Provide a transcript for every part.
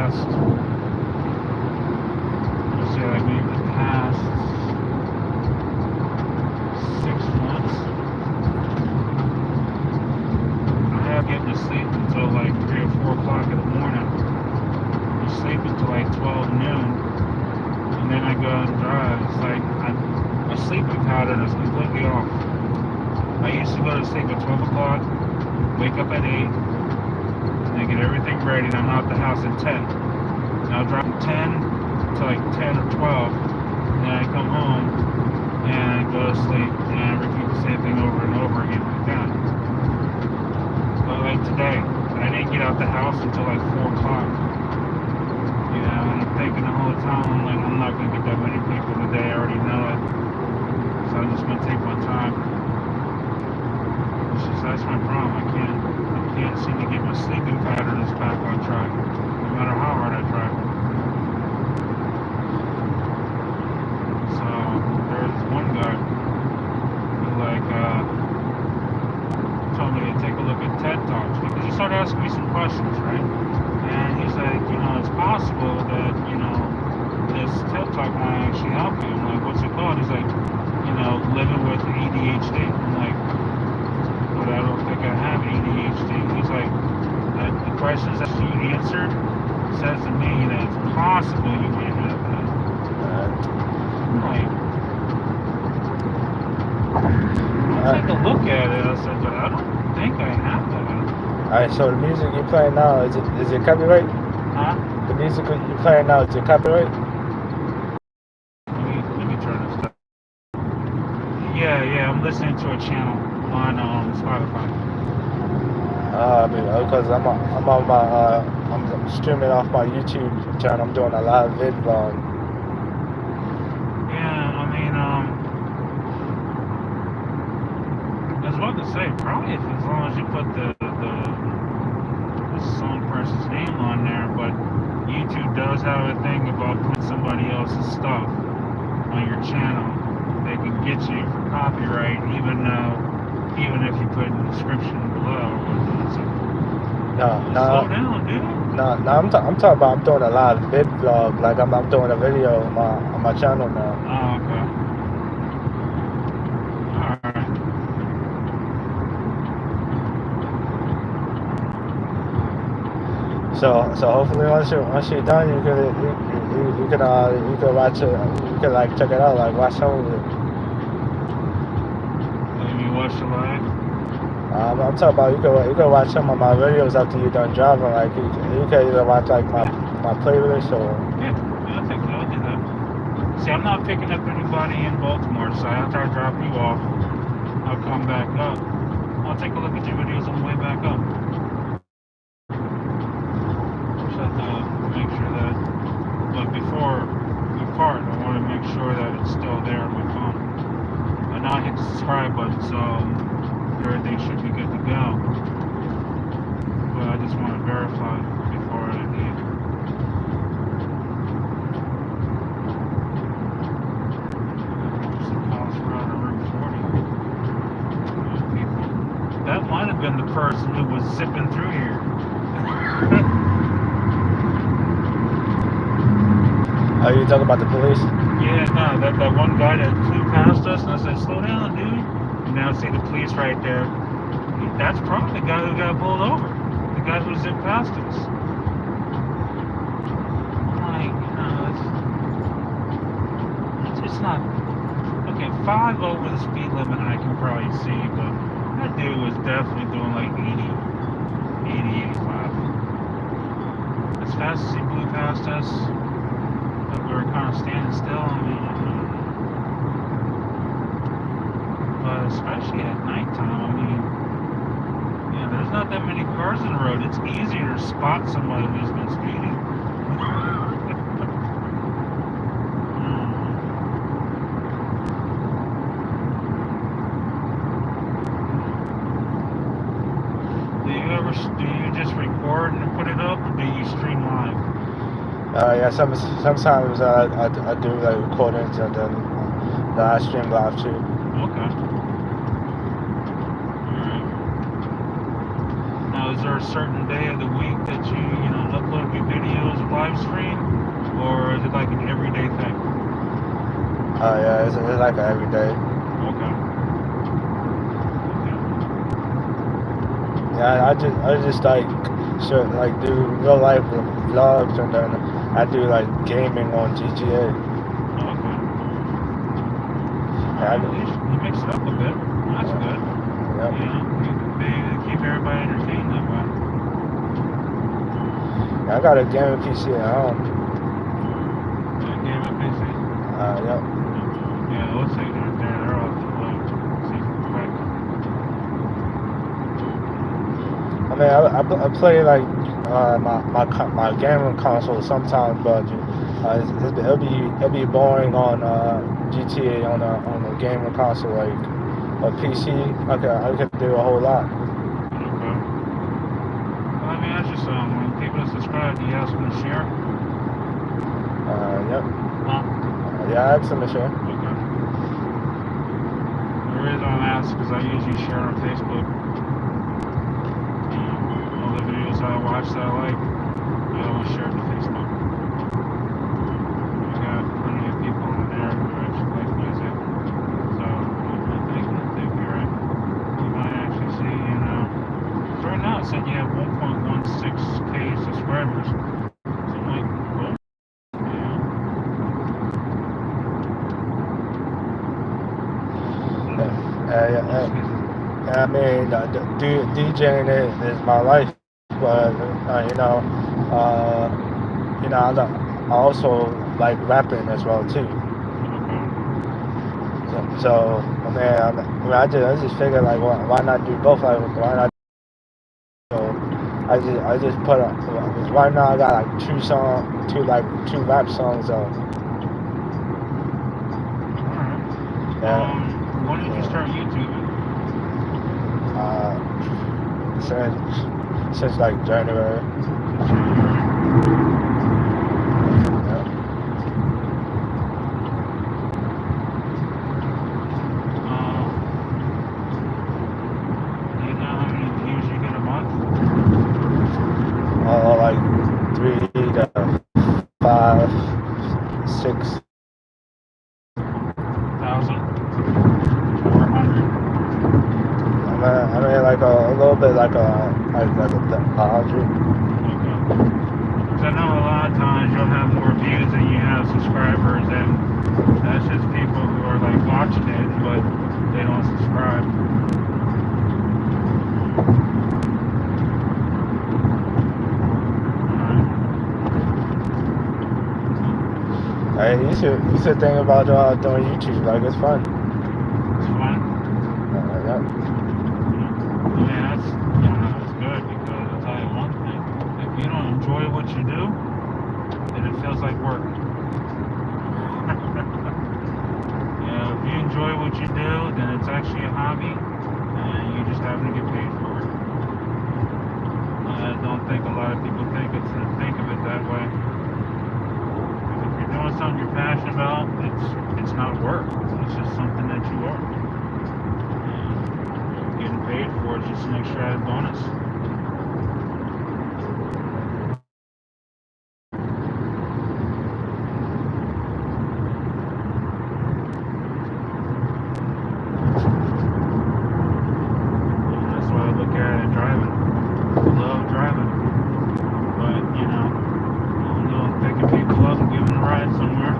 past, let's say like maybe the past 6 months, I have getting to sleep until like 3 or 4 o'clock in the morning. I sleep until like 12 noon, and then I go and drive. It's like my sleeping pattern is completely off. I used to go to sleep at 12 o'clock, wake up at 8, and then get everything ready, and I'm out the house at 10. And I'll drive from 10 to like 10 or 12, and then I come home and go to sleep, and I repeat the same thing over and over again like that. But like today, I didn't get out the house until like 4 o'clock. You know, and I'm thinking the whole time, I'm like, I'm not going to get that many people today, I already know it. So I'm just going to take my time. It's just, that's my problem. I can't seem to get my sleeping patterns back on track, no matter how hard I try. So there's one guy who told me to take a look at TED Talks, because he started asking me some questions, right? And he's like, it's possible that, this TED Talk might actually help you. I'm like, what's it called? He's like, living with ADHD. I'm like, but I don't think I have ADHD. He's like, the questions that you answered says to me that it's possible you might have that. I'm like, I'll take a look at it. I said, but I don't think I have that. Alright, so the music you're playing now, is it copyright? Huh? The music you're playing now, is it copyright? Let me turn this down. Yeah, I'm listening to a channel on Spotify. Because I'm on my I'm streaming off my YouTube channel. I'm doing a live vid vlog. Yeah, I was about to say, probably as long as you put the song person's name on there, but YouTube does have a thing about putting somebody else's stuff on your channel. They can get you for copyright, even if you put in the description below. So, slow down, dude. No, I'm talking about I'm doing a live vid vlog. Like I'm doing a video on my channel now. Oh, okay. Alright. So hopefully once you're done, you can watch it. You can like check it out, like watch some of it. Let me watch the live. I'm talking about you can watch some of my videos after you're done driving. Like you can either watch like my playlist or. Yeah, I'll do that. See, I'm not picking up anybody in Baltimore, so after I drop you off, I'll come back up. I'll take a look at your videos on the way back up. Just have to make sure that, but before we part, I want to make sure that it's still there on my phone. And now I hit the subscribe button, so everything should be good to go. But I just want to verify before I leave. There's a house around Route 40. People. That might have been the person who was zipping through here. Are you talking about the police? Yeah, no, that one guy that flew past us, and I said, slow down, dude. And now see the police right there. That's probably the guy who got pulled over. The guy who zipped past us. Like, it's not... Okay, 5 over the speed limit I can probably see, but that dude was definitely doing like 80, 85. As fast as he blew past us, but we were kind of standing still. But especially at nighttime, there's not that many cars in the road. It's easier to spot somebody who's been speeding. Do you just record and put it up, or do you stream live? Yeah, sometimes I do like recordings and then I stream live too. Okay. Alright. Now, is there a certain day of the week that you upload your videos live? Yeah, it's like an everyday. Okay. Yeah, I just like do real life vlogs, and then I do like gaming on GTA. Okay. Yeah, Alright, at least you mix it up a bit. That's good. yep. You know, they keep everybody entertained that way. Yeah, I got a gaming PC at home. Game of PC. Yep. Yeah, it looks like they're all super quick. I mean, I play like my gaming console sometimes, but it'll be boring on GTA on a gaming console like a PC. I could do a whole lot. Okay. Well, let me ask you something. When people subscribe, do you have something to share? Yep. Huh? Yeah, I have some to share. Okay. The reason I'm asking is because I usually share on Facebook. All the videos I watch that I like, I always share to Facebook. I got plenty of people on there who actually like music. So I think you're right. You might actually see, so right now it said you have 1.16K subscribers. So I'm like, cool. I mean, DJing is my life, but I also like rapping as well too. So I mean, I just figured like why not do both? Like why not? So I just put up. Right now I got like two rap songs out. Alright. When did you start YouTubing? Since like January. Do you know how many views you get a month? Like 3 to 5, 6. 1,000? 400? I mean like a little bit like a 100. Okay. Because I know a lot of times you'll have more views than you have subscribers, and that's just people who are like watching it, but they don't subscribe. Hey, you should think about doing YouTube. Like it's fun. It's fun. Yeah. Yeah, that's good, because I'll tell you one thing. If you don't enjoy what you do, then it feels like work. If you enjoy what you do, then it's actually a hobby, and you just happen to get paid for it. I don't think a lot of people think of it that way. If you're doing something you're passionate about, it's not work. It's just something that you are. And getting paid for it is just an extra added bonus. And that's why I look at it driving. I love driving. But, picking people up and giving them a ride somewhere.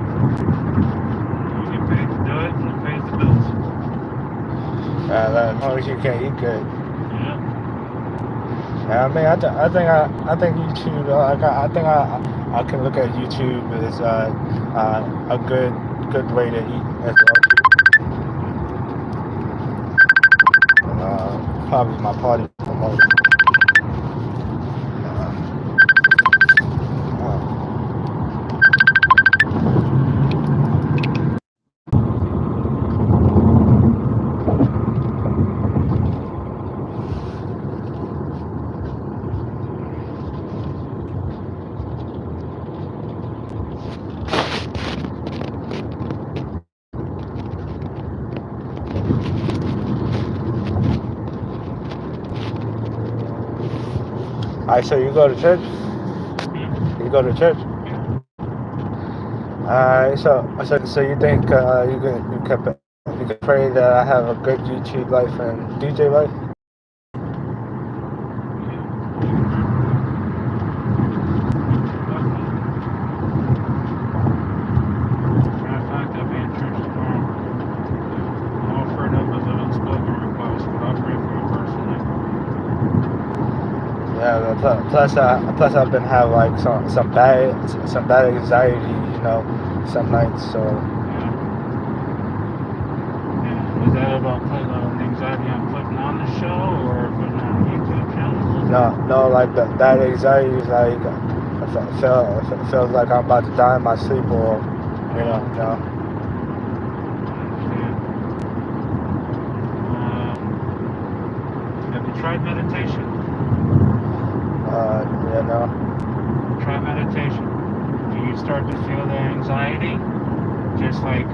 You get paid to do it, and it pays the bills. As long as you can eat good. Yeah. I mean, I think YouTube. I think I can look at YouTube as a good way to eat as well. Probably my party promoter. Alright, so you go to church? You go to church? Alright, so you think you could pray that I have a good YouTube life and DJ life? Yeah, you can pray for that. Definitely. Matter of fact, I'll be in church tomorrow. I'm offering up as an unspoken request, but I'll pray for you personally. Yeah, but plus I've been having like some bad anxiety, some nights. So Yeah. Yeah. Is that about putting on the anxiety I'm putting on the show or putting on the YouTube channel? no, like that anxiety is like I feel like I'm about to die in my sleep, or you know, Oh, you know. I understand. Have you tried meditation? You know. Try meditation. When you start to feel the anxiety, just like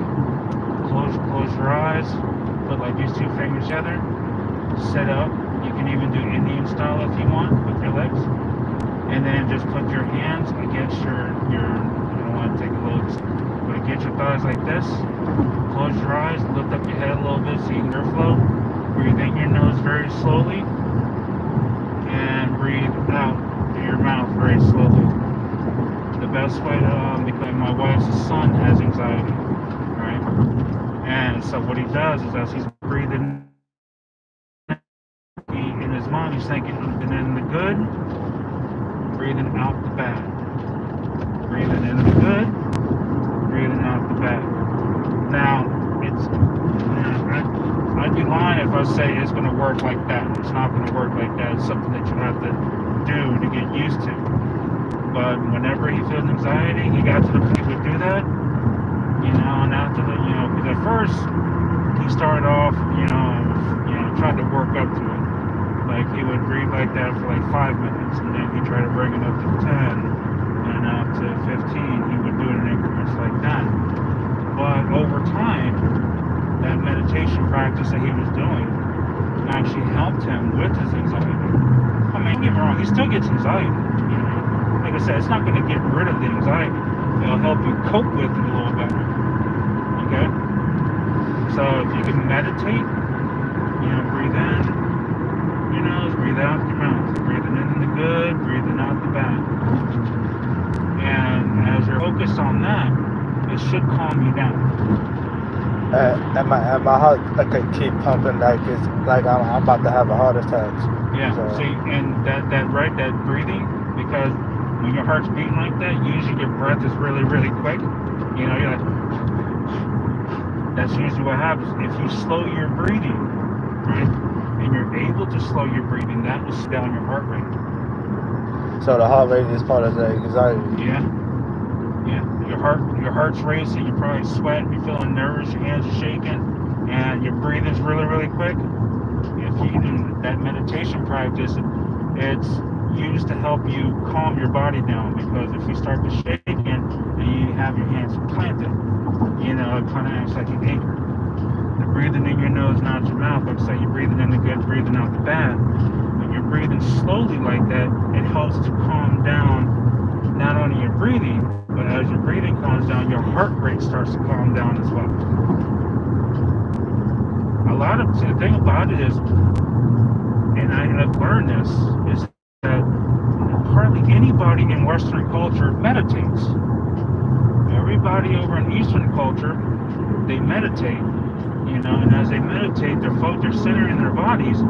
close your eyes, put like these two fingers together, sit up. You can even do Indian style if you want with your legs, and then just put your hands against your. I don't want to take a look, but against your thighs like this. Close your eyes, lift up your head a little bit so you can airflow. Breathe in your nose very slowly, and breathe out through your mouth very slowly. The best way to because my wife's son has anxiety, right? And so what he does is as he's breathing in his mind, he's thinking in the good, breathing out the bad. Breathing in the good, breathing out the bad. Now, I'd be lying if I say it's going to work like that. It's not going to work like that. It's something that you have to do to get used to. But whenever he feels anxiety, he got to the point he would do that, and after because at first he started off, tried to work up to it. Like he would breathe like that for like 5 minutes, and then he tried to bring it up to 10, and up to 15. He would do it in increments like that. But over time, that meditation practice that he was doing actually helped him with his anxiety. I mean, don't get me wrong, he still gets anxiety. Like I said, it's not going to get rid of the anxiety. It'll help you cope with it a little better. Okay? So if you can meditate, breathe in your nose, breathe out your mouth. Breathing in the good, breathing out the bad. And as you're focused on that, it should calm you down. And my heart like keep pumping like it's like I'm about to have a heart attack. Yeah. So, See, and that breathing, because when your heart's beating like that, usually your breath is really, really quick. You're like, that's usually what happens. If you slow your breathing, right, and you're able to slow your breathing, that will slow down your heart rate. so the heart rate is part of the anxiety. Yeah. Yeah. Your heart's racing. You're probably sweating. You're feeling nervous. Your hands are shaking, and your breathing's really, really quick. If you do that meditation practice, it's used to help you calm your body down, because if you start to shake and you have your hands planted, it kind of acts like an anchor. The breathing in your nose, not your mouth. Like say you're breathing in the good, breathing out the bad. When you're breathing slowly like that, it helps to calm down not only your breathing, but as your breathing calms down, your heart rate starts to calm down as well. The thing about it is, and I've learned this, is that hardly anybody in Western culture meditates. Everybody over in Eastern culture, they meditate, and as they meditate, they're centering their bodies,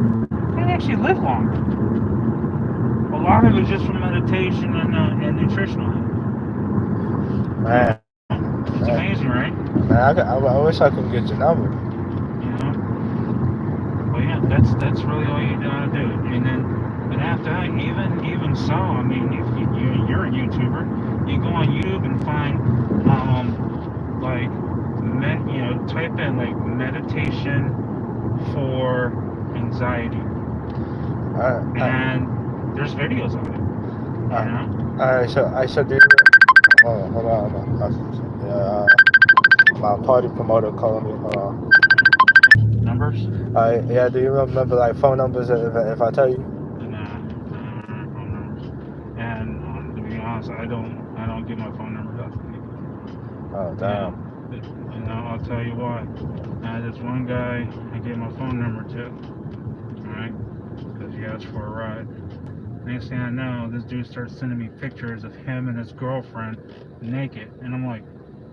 they actually live longer. A lot of it is just from meditation and nutritional. Man, It's amazing, right? man, I wish I could get your number. Well, yeah, that's really all you gotta do. And after that, even so, I mean, if you're a YouTuber, you go on YouTube and find type in like meditation for anxiety, and there's videos of it. I should do. Hold on. My party promoter calling me. Hold on. Numbers? Yeah. Do you remember like phone numbers if I tell you? Nah, phone numbers. And to be honest, I don't give my phone numbers out to people. Oh damn. And I'll tell you why. This one guy I gave my phone number to, alright? Because he asked for a ride. Next thing I know, this dude starts sending me pictures of him and his girlfriend naked. And I'm like,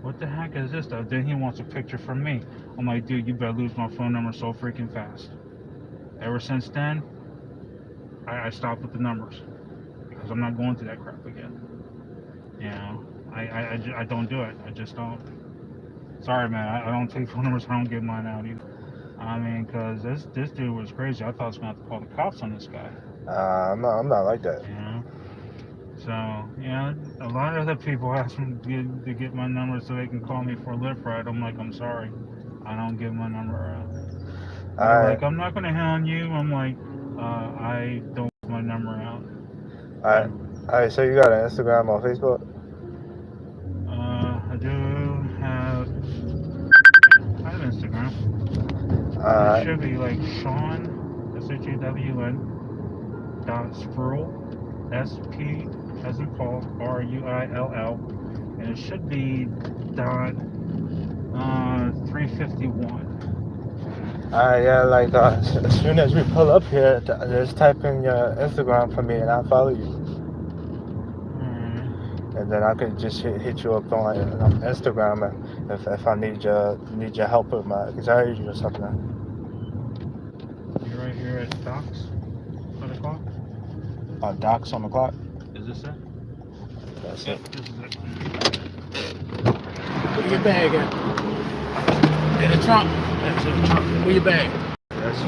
what the heck is this though? Then he wants a picture from me. I'm like, dude, you better lose my phone number so freaking fast. Ever since then, I stopped with the numbers. Because I'm not going through that crap again. You know, I don't do it. I just don't. Sorry, man. I don't take phone numbers. I don't give mine out either. I mean, because this dude was crazy. I thought I was going to have to call the cops on this guy. I'm not like that. You know? So, yeah, a lot of other people ask me to get my number so they can call me for a Lyft ride. I'm like, I'm sorry. I don't give my number out. They're like, I'm not going to hound you. I'm like, I don't give my number out. Alright, so you got an Instagram or Facebook? I do have Instagram. It should be like Sean, SHAWN .Spruill, SP as in Paul, RUILL, and it should be dot 351. Yeah, like as soon as we pull up here, just type in your Instagram for me and I'll follow you. And then I can just hit you up on Instagram if I need your help with my anxiety or something. You're right here at Docs on the clock? Docs on the clock? Is this it? That's Yep, it. this is it. Where your bag at? In the trunk. That's in the trunk. Where your bag? That's